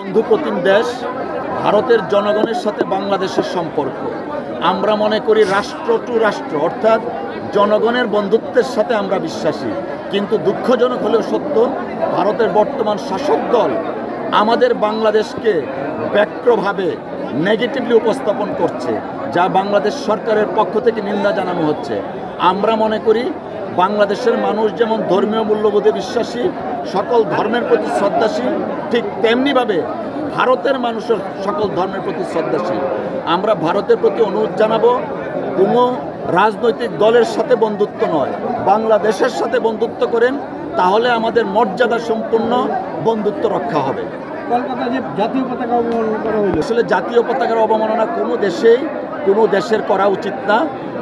বন্ধু প্রতিম দেশ ভারতের জনগণের সাথে বাংলাদেশের সম্পর্ক। আমরা মনে করি রাষ্ট্র টু রাষ্ট্র, অর্থাৎ জনগণের বন্ধুত্বের সাথে আমরা বিশ্বাসী। কিন্তু দুঃখজনক হলেও সত্য, ভারতের বর্তমান শাসক দল আমাদের বাংলাদেশকে ব্যক্রভাবে নেগেটিভলি উপস্থাপন করছে, যা বাংলাদেশ সরকারের পক্ষ থেকে নিন্দা জানানো হচ্ছে। আমরা মনে করি বাংলাদেশের মানুষ যেমন ধর্মীয় মূল্যবোধে বিশ্বাসী, সকল ধর্মের প্রতি শ্রদ্ধাশীল, ঠিক তেমনিভাবে ভারতের মানুষের সকল ধর্মের প্রতি শ্রদ্ধাশীল। আমরা ভারতের প্রতি অনুরোধ জানাবো, কোনো রাজনৈতিক দলের সাথে বন্ধুত্ব নয়, বাংলাদেশের সাথে বন্ধুত্ব করেন, তাহলে আমাদের মর্যাদা সম্পূর্ণ বন্ধুত্ব রক্ষা হবে। কলকাতায় যে জাতীয় পতাকা অবমাননা করা হইল, আসলে জাতীয় পতাকার অবমাননা কোনো দেশের করা উচিত না।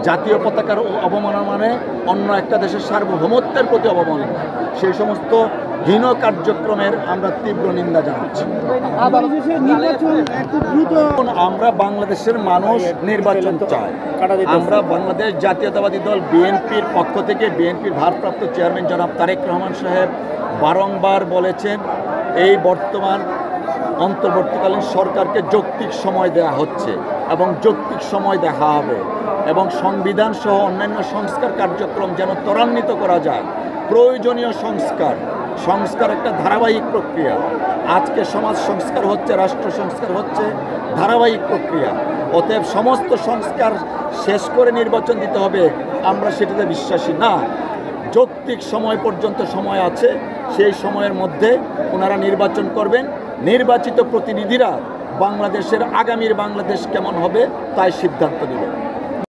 জাতীয় পতাকার অবমাননা মানে অন্য একটা দেশের সার্বভৌমত্বের প্রতি অবমাননা। সেই সমস্ত হীন কার্যক্রমের আমরা তীব্র নিন্দা জানাচ্ছি। আমরা বাংলাদেশের মানুষ নির্বাচন চাই। আমরা বাংলাদেশ জাতীয়তাবাদী দল বিএনপির পক্ষ থেকে বিএনপির ভারপ্রাপ্ত চেয়ারম্যান জনাব তারেক রহমান সাহেব বারংবার বলেছেন, এই বর্তমান অন্তর্বর্তীকালীন সরকারকে যৌক্তিক সময় দেওয়া হচ্ছে এবং যৌক্তিক সময় দেখা হবে, এবং সংবিধান সহ অন্যান্য সংস্কার কার্যক্রম যেন ত্বরান্বিত করা যায়। প্রয়োজনীয় সংস্কার একটা ধারাবাহিক প্রক্রিয়া। আজকে সমাজ সংস্কার হচ্ছে, রাষ্ট্র সংস্কার হচ্ছে, ধারাবাহিক প্রক্রিয়া। অতএব সমস্ত সংস্কার শেষ করে নির্বাচন দিতে হবে, আমরা সেটাতে বিশ্বাসী না। যৌক্তিক সময় পর্যন্ত সময় আছে, সেই সময়ের মধ্যে ওনারা নির্বাচন করবেন। নির্বাচিত প্রতিনিধিরা বাংলাদেশের আগামীর বাংলাদেশ কেমন হবে তাই সিদ্ধান্ত নেবেন।